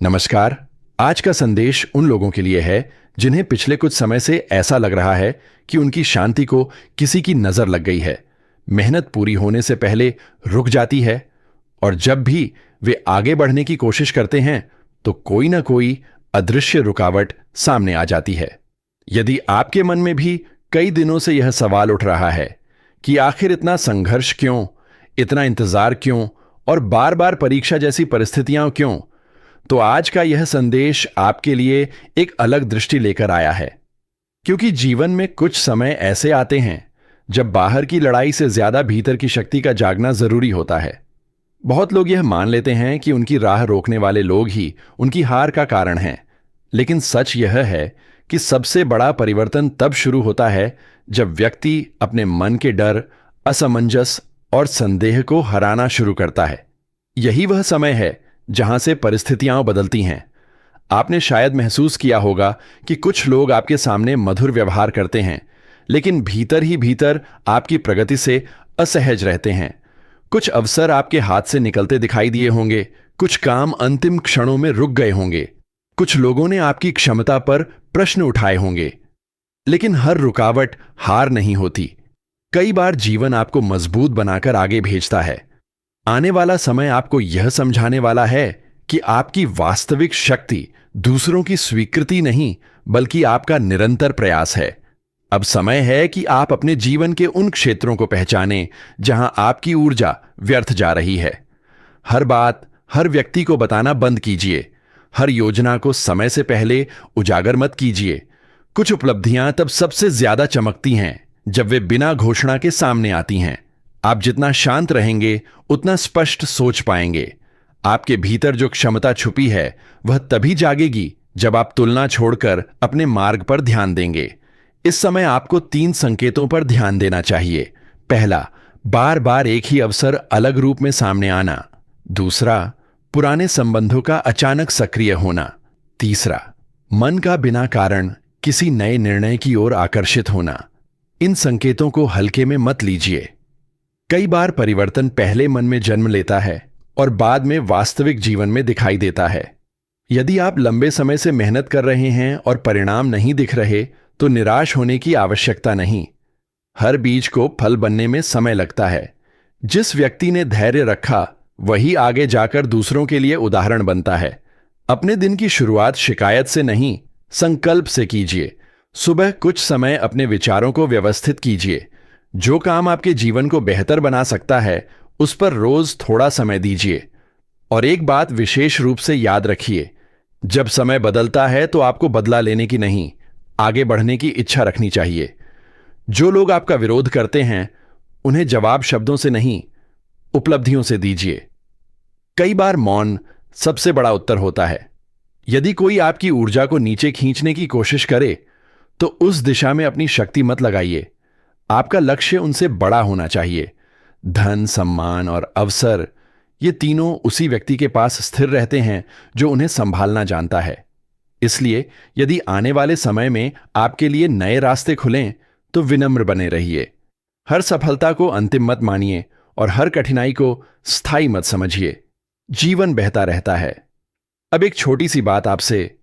नमस्कार। आज का संदेश उन लोगों के लिए है जिन्हें पिछले कुछ समय से ऐसा लग रहा है कि उनकी शांति को किसी की नजर लग गई है। मेहनत पूरी होने से पहले रुक जाती है और जब भी वे आगे बढ़ने की कोशिश करते हैं तो कोई ना कोई अदृश्य रुकावट सामने आ जाती है। यदि आपके मन में भी कई दिनों से यह सवाल उठ रहा है कि आखिर इतना संघर्ष क्यों, इतना इंतजार क्यों और बार बार परीक्षा जैसी परिस्थितियां क्यों, तो आज का यह संदेश आपके लिए एक अलग दृष्टि लेकर आया है। क्योंकि जीवन में कुछ समय ऐसे आते हैं जब बाहर की लड़ाई से ज्यादा भीतर की शक्ति का जागना जरूरी होता है। बहुत लोग यह मान लेते हैं कि उनकी राह रोकने वाले लोग ही उनकी हार का कारण हैं, लेकिन सच यह है कि सबसे बड़ा परिवर्तन तब शुरू होता है जब व्यक्ति अपने मन के डर, असमंजस और संदेह को हराना शुरू करता है। यही वह समय है जहां से परिस्थितियां बदलती हैं। आपने शायद महसूस किया होगा कि कुछ लोग आपके सामने मधुर व्यवहार करते हैं, लेकिन भीतर ही भीतर आपकी प्रगति से असहज रहते हैं। कुछ अवसर आपके हाथ से निकलते दिखाई दिए होंगे, कुछ काम अंतिम क्षणों में रुक गए होंगे, कुछ लोगों ने आपकी क्षमता पर प्रश्न उठाए होंगे, लेकिन हर रुकावट हार नहीं होती। कई बार जीवन आपको मजबूत बनाकर आगे भेजता है। आने वाला समय आपको यह समझाने वाला है कि आपकी वास्तविक शक्ति दूसरों की स्वीकृति नहीं, बल्कि आपका निरंतर प्रयास है। अब समय है कि आप अपने जीवन के उन क्षेत्रों को पहचानें जहां आपकी ऊर्जा व्यर्थ जा रही है। हर बात हर व्यक्ति को बताना बंद कीजिए। हर योजना को समय से पहले उजागर मत कीजिए। कुछ उपलब्धियां तब सबसे ज्यादा चमकती हैं जब वे बिना घोषणा के सामने आती हैं। आप जितना शांत रहेंगे उतना स्पष्ट सोच पाएंगे। आपके भीतर जो क्षमता छुपी है वह तभी जागेगी जब आप तुलना छोड़कर अपने मार्ग पर ध्यान देंगे। इस समय आपको 3 संकेतों पर ध्यान देना चाहिए। पहला, बार बार एक ही अवसर अलग रूप में सामने आना। दूसरा, पुराने संबंधों का अचानक सक्रिय होना। तीसरा, मन का बिना कारण किसी नए निर्णय की ओर आकर्षित होना। इन संकेतों को हल्के में मत लीजिए। कई बार परिवर्तन पहले मन में जन्म लेता है और बाद में वास्तविक जीवन में दिखाई देता है। यदि आप लंबे समय से मेहनत कर रहे हैं और परिणाम नहीं दिख रहे तो निराश होने की आवश्यकता नहीं। हर बीज को फल बनने में समय लगता है। जिस व्यक्ति ने धैर्य रखा वही आगे जाकर दूसरों के लिए उदाहरण बनता है। अपने दिन की शुरुआत शिकायत से नहीं, संकल्प से कीजिए। सुबह कुछ समय अपने विचारों को व्यवस्थित कीजिए। जो काम आपके जीवन को बेहतर बना सकता है उस पर रोज थोड़ा समय दीजिए। और एक बात विशेष रूप से याद रखिए, जब समय बदलता है तो आपको बदला लेने की नहीं, आगे बढ़ने की इच्छा रखनी चाहिए। जो लोग आपका विरोध करते हैं उन्हें जवाब शब्दों से नहीं, उपलब्धियों से दीजिए। कई बार मौन सबसे बड़ा उत्तर होता है। यदि कोई आपकी ऊर्जा को नीचे खींचने की कोशिश करे तो उस दिशा में अपनी शक्ति मत लगाइए। आपका लक्ष्य उनसे बड़ा होना चाहिए। धन, सम्मान और अवसर, ये तीनों उसी व्यक्ति के पास स्थिर रहते हैं जो उन्हें संभालना जानता है। इसलिए यदि आने वाले समय में आपके लिए नए रास्ते खुलें तो विनम्र बने रहिए। हर सफलता को अंतिम मत मानिए और हर कठिनाई को स्थायी मत समझिए। जीवन बहता रहता है। अब एक छोटी सी बात आपसे,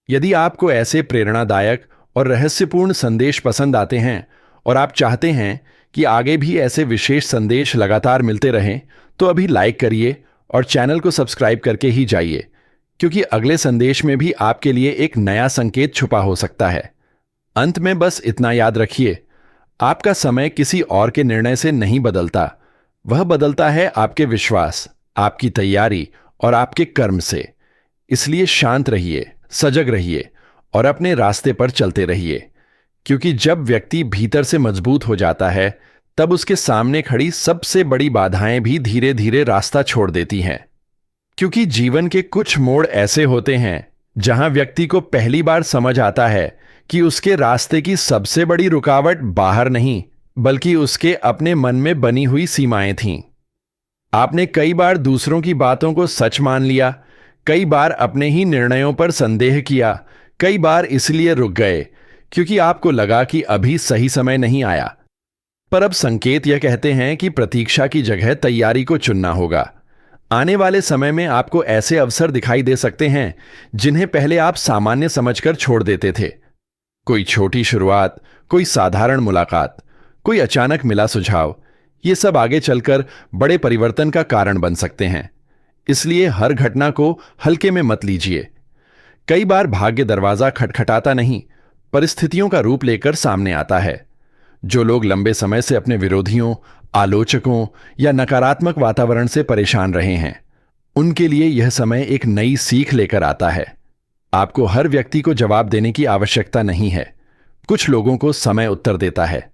यदि आपको ऐसे प्रेरणादायक और रहस्यपूर्ण संदेश पसंद आते हैं और आप चाहते हैं कि आगे भी ऐसे विशेष संदेश लगातार मिलते रहें, तो अभी लाइक करिए और चैनल को सब्सक्राइब करके ही जाइए, क्योंकि अगले संदेश में भी आपके लिए एक नया संकेत छुपा हो सकता है। अंत में बस इतना याद रखिए, आपका समय किसी और के निर्णय से नहीं बदलता, वह बदलता है आपके विश्वास, आपकी तैयारी और आपके कर्म से। इसलिए शांत रहिए, सजग रहिए और अपने रास्ते पर चलते रहिए, क्योंकि जब व्यक्ति भीतर से मजबूत हो जाता है तब उसके सामने खड़ी सबसे बड़ी बाधाएं भी धीरे धीरे रास्ता छोड़ देती हैं। क्योंकि जीवन के कुछ मोड़ ऐसे होते हैं जहां व्यक्ति को पहली बार समझ आता है कि उसके रास्ते की सबसे बड़ी रुकावट बाहर नहीं, बल्कि उसके अपने मन में बनी हुई सीमाएं थीं। आपने कई बार दूसरों की बातों को सच मान लिया, कई बार अपने ही निर्णयों पर संदेह किया, कई बार इसलिए रुक गए क्योंकि आपको लगा कि अभी सही समय नहीं आया। पर अब संकेत यह कहते हैं कि प्रतीक्षा की जगह तैयारी को चुनना होगा। आने वाले समय में आपको ऐसे अवसर दिखाई दे सकते हैं जिन्हें पहले आप सामान्य समझकर छोड़ देते थे। कोई छोटी शुरुआत, कोई साधारण मुलाकात, कोई अचानक मिला सुझाव, ये सब आगे चलकर बड़े परिवर्तन का कारण बन सकते हैं। इसलिए हर घटना को हल्के में मत लीजिए। कई बार भाग्य दरवाजा खटखटाता नहीं, परिस्थितियों का रूप लेकर सामने आता है। जो लोग लंबे समय से अपने विरोधियों, आलोचकों या नकारात्मक वातावरण से परेशान रहे हैं, उनके लिए यह समय एक नई सीख लेकर आता है। आपको हर व्यक्ति को जवाब देने की आवश्यकता नहीं है। कुछ लोगों को समय उत्तर देता है।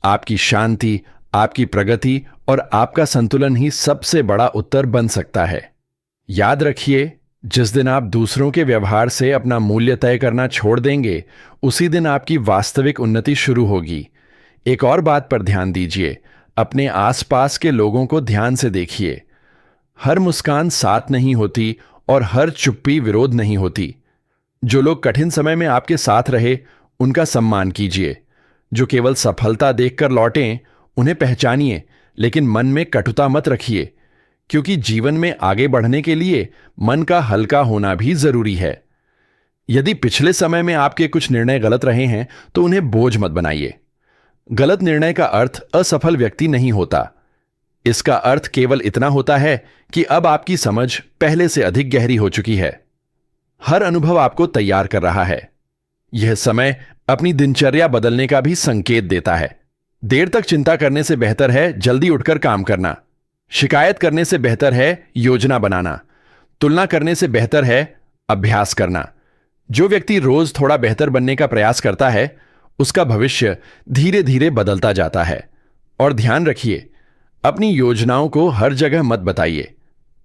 आपकी शांति, आपकी प्रगति और आपका संतुलन ही सबसे बड़ा उत्तर बन सकता है। याद रखिए, जिस दिन आप दूसरों के व्यवहार से अपना मूल्य तय करना छोड़ देंगे, उसी दिन आपकी वास्तविक उन्नति शुरू होगी। एक और बात पर ध्यान दीजिए, अपने आसपास के लोगों को ध्यान से देखिए। हर मुस्कान साथ नहीं होती और हर चुप्पी विरोध नहीं होती। जो लोग कठिन समय में आपके साथ रहे, उनका सम्मान कीजिए। जो केवल सफलता देखकर लौटें, उन्हें पहचानिए, लेकिन मन में कटुता मत रखिए, क्योंकि जीवन में आगे बढ़ने के लिए मन का हल्का होना भी जरूरी है। यदि पिछले समय में आपके कुछ निर्णय गलत रहे हैं, तो उन्हें बोझ मत बनाइए। गलत निर्णय का अर्थ असफल व्यक्ति नहीं होता। इसका अर्थ केवल इतना होता है कि अब आपकी समझ पहले से अधिक गहरी हो चुकी है। हर अनुभव आपको तैयार कर रहा है। यह समय अपनी दिनचर्या बदलने का भी संकेत देता है। देर तक चिंता करने से बेहतर है जल्दी उठकर काम करना। शिकायत करने से बेहतर है योजना बनाना। तुलना करने से बेहतर है अभ्यास करना। जो व्यक्ति रोज थोड़ा बेहतर बनने का प्रयास करता है, उसका भविष्य धीरे धीरे बदलता जाता है। और ध्यान रखिए, अपनी योजनाओं को हर जगह मत बताइए।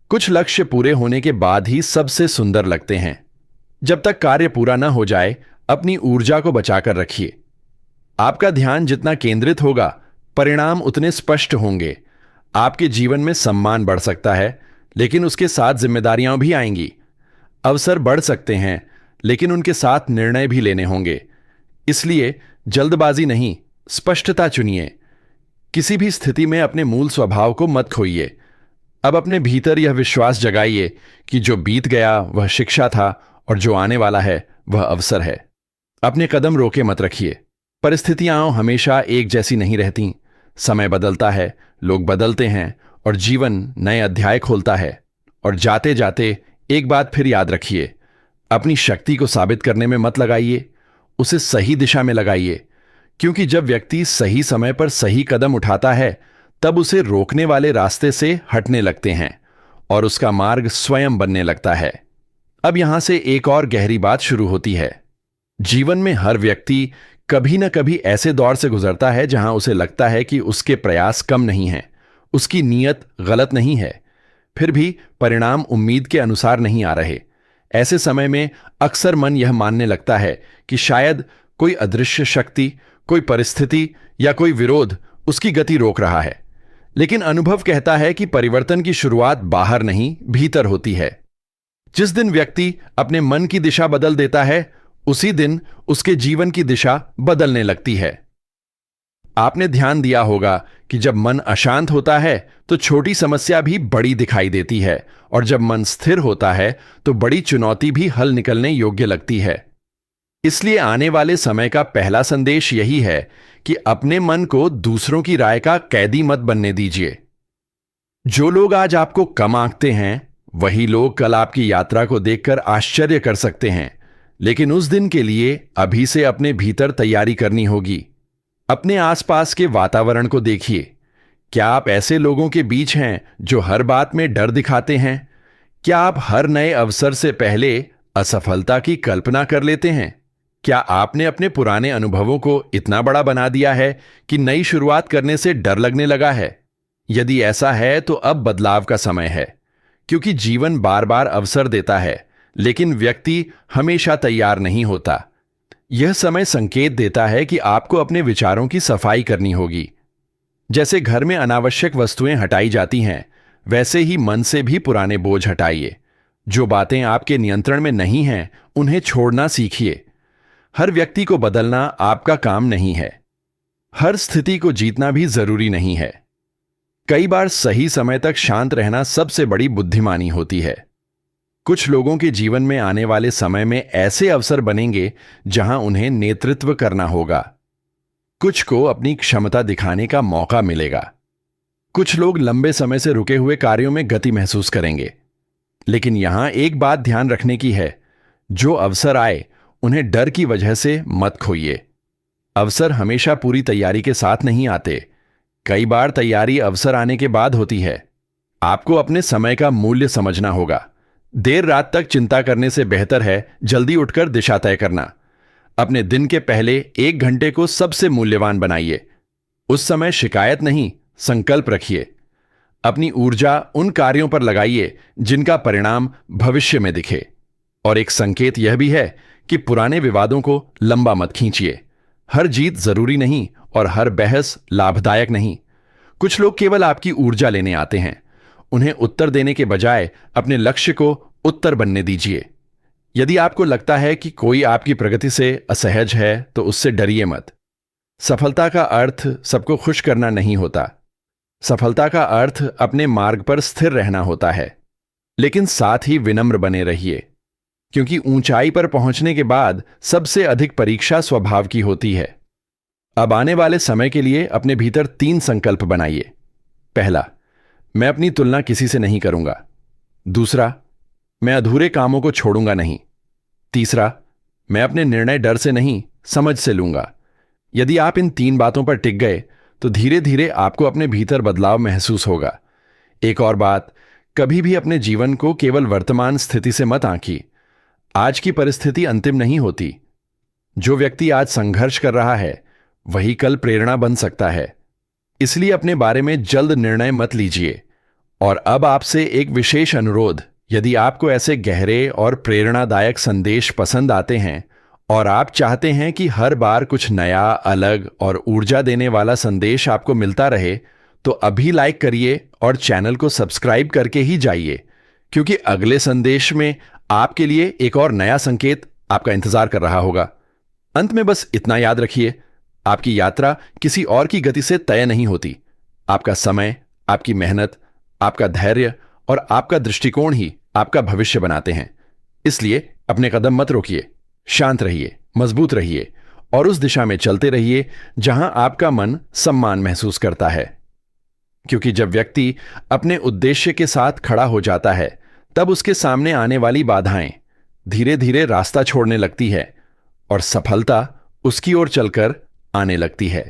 कुछ लक्ष्य पूरे होने के बाद ही सबसे सुंदर लगते हैं। जब तक कार्य पूरा ना हो जाए, अपनी ऊर्जा को बचाकर रखिए। आपका ध्यान जितना केंद्रित होगा, परिणाम उतने स्पष्ट होंगे। आपके जीवन में सम्मान बढ़ सकता है, लेकिन उसके साथ जिम्मेदारियां भी आएंगी। अवसर बढ़ सकते हैं, लेकिन उनके साथ निर्णय भी लेने होंगे। इसलिए जल्दबाजी नहीं, स्पष्टता चुनिए। किसी भी स्थिति में अपने मूल स्वभाव को मत खोइए। अब अपने भीतर यह विश्वास जगाइए कि जो बीत गया वह शिक्षा था और जो आने वाला है वह अवसर है। अपने कदम रोके मत रखिए। परिस्थितियां हमेशा एक जैसी नहीं रहती। समय बदलता है, लोग बदलते हैं और जीवन नए अध्याय खोलता है। और जाते जाते एक बात फिर याद रखिए, अपनी शक्ति को साबित करने में मत लगाइए, उसे सही दिशा में लगाइए। क्योंकि जब व्यक्ति सही समय पर सही कदम उठाता है, तब उसे रोकने वाले रास्ते से हटने लगते हैं और उसका मार्ग स्वयं बनने लगता है। अब यहां से एक और गहरी बात शुरू होती है। जीवन में हर व्यक्ति कभी न कभी ऐसे दौर से गुजरता है जहां उसे लगता है कि उसके प्रयास कम नहीं हैं, उसकी नीयत गलत नहीं है, फिर भी परिणाम उम्मीद के अनुसार नहीं आ रहे। ऐसे समय में अक्सर मन यह मानने लगता है कि शायद कोई अदृश्य शक्ति, कोई परिस्थिति या कोई विरोध उसकी गति रोक रहा है। लेकिन अनुभव कहता है कि परिवर्तन की शुरुआत बाहर नहीं, भीतर होती है। जिस दिन व्यक्ति अपने मन की दिशा बदल देता है, उसी दिन उसके जीवन की दिशा बदलने लगती है। आपने ध्यान दिया होगा कि जब मन अशांत होता है तो छोटी समस्या भी बड़ी दिखाई देती है, और जब मन स्थिर होता है तो बड़ी चुनौती भी हल निकलने योग्य लगती है। इसलिए आने वाले समय का पहला संदेश यही है कि अपने मन को दूसरों की राय का कैदी मत बनने दीजिए। जो लोग आज आपको कम आंकते हैं, वही लोग कल आपकी यात्रा को देखकर आश्चर्य कर सकते हैं। लेकिन उस दिन के लिए अभी से अपने भीतर तैयारी करनी होगी। अपने आसपास के वातावरण को देखिए। क्या आप ऐसे लोगों के बीच हैं जो हर बात में डर दिखाते हैं? क्या आप हर नए अवसर से पहले असफलता की कल्पना कर लेते हैं? क्या आपने अपने पुराने अनुभवों को इतना बड़ा बना दिया है कि नई शुरुआत करने से डर लगने लगा है? यदि ऐसा है तो अब बदलाव का समय है, क्योंकि जीवन बार बार अवसर देता है, लेकिन व्यक्ति हमेशा तैयार नहीं होता। यह समय संकेत देता है कि आपको अपने विचारों की सफाई करनी होगी। जैसे घर में अनावश्यक वस्तुएं हटाई जाती हैं, वैसे ही मन से भी पुराने बोझ हटाइए। जो बातें आपके नियंत्रण में नहीं हैं, उन्हें छोड़ना सीखिए। हर व्यक्ति को बदलना आपका काम नहीं है। हर स्थिति को जीतना भी जरूरी नहीं है। कई बार सही समय तक शांत रहना सबसे बड़ी बुद्धिमानी होती है। कुछ लोगों के जीवन में आने वाले समय में ऐसे अवसर बनेंगे जहां उन्हें नेतृत्व करना होगा। कुछ को अपनी क्षमता दिखाने का मौका मिलेगा। कुछ लोग लंबे समय से रुके हुए कार्यों में गति महसूस करेंगे। लेकिन यहां एक बात ध्यान रखने की है, जो अवसर आए उन्हें डर की वजह से मत खोइए। अवसर हमेशा पूरी तैयारी के साथ नहीं आते। कई बार तैयारी अवसर आने के बाद होती है। आपको अपने समय का मूल्य समझना होगा। देर रात तक चिंता करने से बेहतर है जल्दी उठकर दिशा तय करना। अपने दिन के पहले 1 घंटे को सबसे मूल्यवान बनाइए। उस समय शिकायत नहीं, संकल्प रखिए। अपनी ऊर्जा उन कार्यों पर लगाइए जिनका परिणाम भविष्य में दिखे। और एक संकेत यह भी है कि पुराने विवादों को लंबा मत खींचिए। हर जीत जरूरी नहीं और हर बहस लाभदायक नहीं। कुछ लोग केवल आपकी ऊर्जा लेने आते हैं। उन्हें उत्तर देने के बजाय अपने लक्ष्य को उत्तर बनने दीजिए। यदि आपको लगता है कि कोई आपकी प्रगति से असहज है तो उससे डरिए मत। सफलता का अर्थ सबको खुश करना नहीं होता। सफलता का अर्थ अपने मार्ग पर स्थिर रहना होता है। लेकिन साथ ही विनम्र बने रहिए, क्योंकि ऊंचाई पर पहुंचने के बाद सबसे अधिक परीक्षा स्वभाव की होती है। अब आने वाले समय के लिए अपने भीतर 3 संकल्प बनाइए। पहला, मैं अपनी तुलना किसी से नहीं करूंगा। दूसरा, मैं अधूरे कामों को छोड़ूंगा नहीं। तीसरा, मैं अपने निर्णय डर से नहीं, समझ से लूंगा। यदि आप इन 3 बातों पर टिक गए तो धीरे धीरे आपको अपने भीतर बदलाव महसूस होगा। एक और बात, कभी भी अपने जीवन को केवल वर्तमान स्थिति से मत आंकिए। आज की परिस्थिति अंतिम नहीं होती। जो व्यक्ति आज संघर्ष कर रहा है वही कल प्रेरणा बन सकता है। इसलिए अपने बारे में जल्द निर्णय मत लीजिए। और अब आपसे एक विशेष अनुरोध, यदि आपको ऐसे गहरे और प्रेरणादायक संदेश पसंद आते हैं और आप चाहते हैं कि हर बार कुछ नया, अलग और ऊर्जा देने वाला संदेश आपको मिलता रहे, तो अभी लाइक करिए और चैनल को सब्सक्राइब करके ही जाइए, क्योंकि अगले संदेश में आपके लिए एक और नया संकेत आपका इंतजार कर रहा होगा। अंत में बस इतना याद रखिए, आपकी यात्रा किसी और की गति से तय नहीं होती। आपका समय, आपकी मेहनत, आपका धैर्य और आपका दृष्टिकोण ही आपका भविष्य बनाते हैं। इसलिए अपने कदम मत रोकिए, शांत रहिए, मजबूत रहिए और उस दिशा में चलते रहिए जहां आपका मन सम्मान महसूस करता है। क्योंकि जब व्यक्ति अपने उद्देश्य के साथ खड़ा हो जाता है, तब उसके सामने आने वाली बाधाएं धीरे धीरे रास्ता छोड़ने लगती है और सफलता उसकी ओर चलकर आने लगती है।